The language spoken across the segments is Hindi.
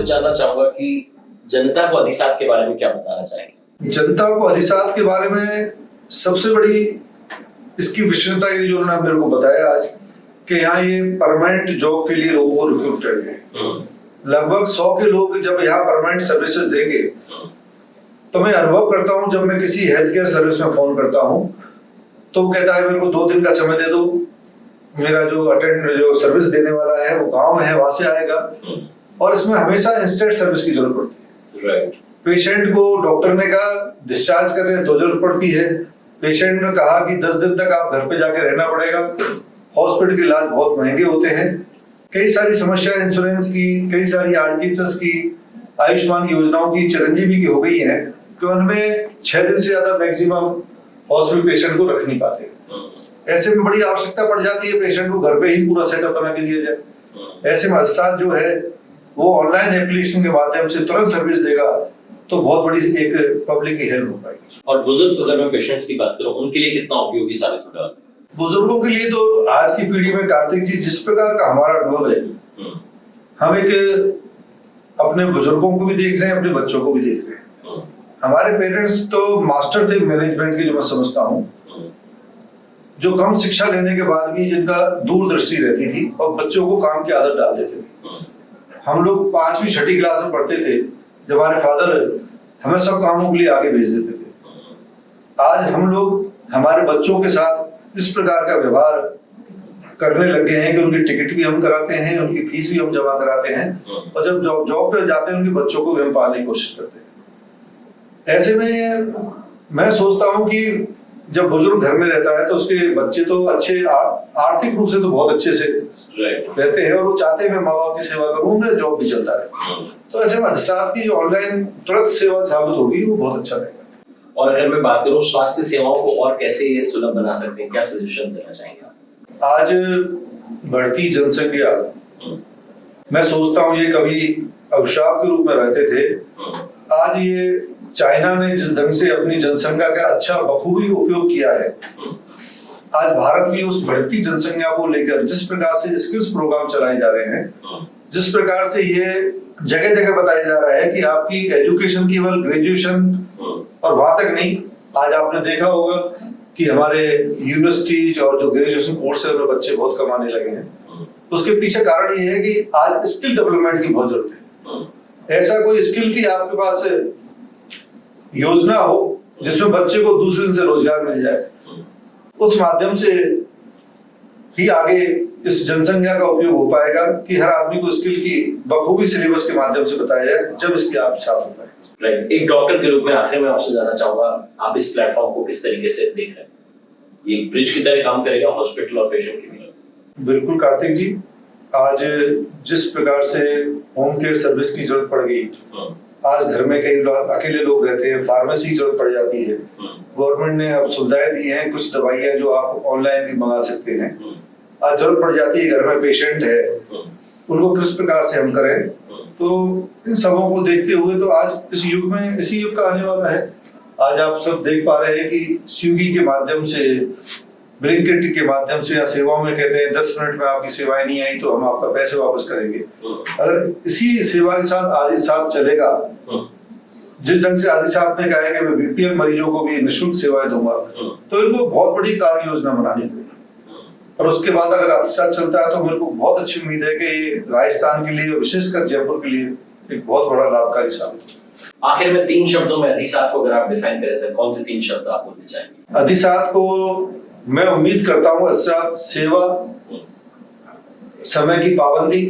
आपसे जानना चाहूंगा कि जनता को अधिसात के बारे में क्या बताना चाहेंगे? जनता को अधिसात के बारे में सबसे बड़ी इसकी विशेषता ये जो उन्होंने मेरे को बताया आज कि यहाँ ये परमानेंट जॉब के लिए लोगों को रिक्रूट करेंगे। लगभग 100 के लोग जब यहाँ परमानेंट सर्विसेज देंगे तो मैं अनुभव करता हूँ, जब मैं किसी हेल्थ केयर सर्विस में फोन करता हूँ तो वो कहता है मेरे को 2 दिन का समय दे दो, मेरा जो सर्विस देने वाला है वो गांव में है, वहां से आएगा। और इसमें हमेशा इंस्टेंट सर्विस की जरूरत पड़ती है। पेशेंट को डॉक्टर ने कहा डिस्चार्ज करने तो जरूरत पड़ती है, पेशेंट ने कहा कि 10 दिन तक आप घर पे जाके रहना पड़ेगा, हॉस्पिटल के इलाज बहुत महंगे होते हैं, कई सारी समस्या इंश्योरेंस की, कई सारी आरटीएचएस की, आयुष्मान योजनाओं की चिरंजीवी की हो गई है कि उनमें 6 दिन से ज्यादा मैक्सिमम हॉस्पिटल पेशेंट को रख नहीं पाते। ऐसे में बड़ी आवश्यकता पड़ जाती है पेशेंट को घर पे ही पूरा सेटअप बना के दिया जाए। ऐसे में अधिसात जो है वो ऑनलाइन एप्लीकेशन के माध्यम से तुरंत सर्विस देगा तो बहुत बड़ी एक पब्लिक की हेल्प हो पाएगी। और बुजुर्ग, अगर मैं पेशेंट्स की बात करूं, उनके लिए कितना उपयोगी साबित होगा? बुजुर्गों के लिए तो आज की पीढ़ी में कार्तिक जी जिस प्रकार का हमारा अनुभव है, हम एक अपने बुजुर्गों को भी देख रहे हैं, अपने बच्चों को भी देख रहे हैं। हमारे पेरेंट्स तो मास्टर थे मैनेजमेंट की, जो मैं समझता हूँ, जो कम शिक्षा लेने के बाद भी जिनका दूरदृष्टि रहती थी और बच्चों को काम की आदत डाल देते थे। हम लोग 5वीं 6ठी क्लास में पढ़ते थे जब हमारे फादर हमें सब कामों के लिए आगे भेज देते थे। आज हम लोग हमारे बच्चों के साथ इस प्रकार का व्यवहार करने लगे हैं कि उनकी टिकट भी हम कराते हैं, उनकी फीस भी हम जमा कराते हैं, और जब जॉब पे जाते हैं उनके बच्चों को भी हम पालने की कोशिश करते हैं। ऐसे में मैं सोचता हूँ कि जब बुजुर्ग घर में रहता है तो उसके बच्चे तो अच्छे आर्थिक रूप से तो बहुत अच्छे से रहते हैं और वो चाहते हैं मैं माँ बाप की सेवा करूँ, मेरा जॉब भी चलता रहे। तो ऐसे में अधिसात की जो ऑनलाइन तुरंत सेवा साबित होगी वो बहुत अच्छा रहेगा। और अगर मैं बात करूँ स्वास्थ्य सेवाओं को और कैसे सुलभ बना सकते हैं, क्या सजेशन देना चाहेंगे आप? आज बढ़ती जनसंख्या, मैं सोचता हूँ ये कभी अभिशाप के रूप में रहते थे, आज ये चाइना ने जिस ढंग से अपनी जनसंख्या का अच्छा बखूबी उपयोग किया है, आज भारत भी उस बढ़ती जनसंख्या को लेकर जिस प्रकार से स्किल्स प्रोग्राम चलाए जा रहे हैं, जिस प्रकार से ये जगह जगह बताया जा रहा है कि आपकी एजुकेशन केवल ग्रेजुएशन और वहां तक नहीं। आज आपने देखा होगा कि हमारे यूनिवर्सिटीज और जो ग्रेजुएशन कोर्स है उनमें बच्चे बहुत कमाने लगे हैं। उसके पीछे कारण ये है कि आज स्किल डेवलपमेंट की बहुत जरूरत है। ऐसा कोई स्किल की आपके पास योजना हो जिसमें बच्चे को दूसरे दिन से रोजगार मिल जाए, उस माध्यम से ही आगे इस जनसंख्या का उपयोग हो पाएगा कि हर आदमी को स्किल की बखूबी सिलेबस के माध्यम से बताया जाए, जब इसकी आप साथ हो पाए। राइट, एक डॉक्टर के रूप में आखिर में आपसे जानना चाहूंगा, आप इस प्लेटफॉर्म को किस तरीके से देख रहे हैं? ये एक ब्रिज की तरह काम करेगा हॉस्पिटल और पेशेंट के बीच? बिल्कुल कार्तिक जी, आज जिस प्रकार से होम केयर सर्विस की जरूरत पड़ गई, आज घर में कई अकेले लोग रहते हैं, फार्मेसी की जरूरत पड़ जाती है। गवर्नमेंट ने अब सुविधाएं दी हैं, कुछ दवाइयां जो आप ऑनलाइन भी मंगा सकते हैं। आज जरूरत पड़ जाती है, घर में पेशेंट है, उनको किस प्रकार से हम करें। तो इन सबों को देखते हुए तो आज इस युग में इसी युग का आने वाला है। आज आप सब देख पा रहे हैं कि स्विगी के माध्यम से, ब्लिंकिट के माध्यम से या सेवाओं में कहते हैं 10 मिनट में आपकी सेवाएं नहीं आई तो हम आपका पैसे वापस करेंगे। अगर इसी सेवा के साथ अधिसात चलेगा, जिस ढंग से अधिसात ने कहा है कि मैं बीपीएल मरीजों को भी निःशुल्क सेवाएं दूंगा, तो इनको बहुत बड़ी कार्य योजना बनानी पड़ेगी। और उसके बाद अगर अधिसात चलता है तो मेरे को बहुत अच्छी उम्मीद है कि ये राजस्थान के लिए, विशेषकर जयपुर के लिए एक बहुत बड़ा लाभकारी साबित होगा। आखिर में 3 शब्दों में अधिसात को अगर आप डिफाइन करें सर, कौन से 3 शब्द आप बोलना चाहेंगे? अधिसात को मैं उम्मीद करता हूँ अधिसात सेवा, समय की पाबंदी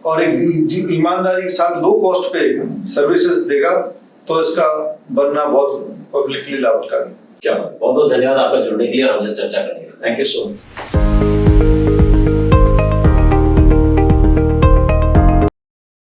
और एक ईमानदारी के साथ लो कॉस्ट पे सर्विसेज देगा, तो इसका बनना बहुत पब्लिकली लाभकारी। क्या बात, बहुत बहुत धन्यवाद आपका जुड़ने के लिए और हमसे चर्चा करने के लिए। Thank you so much.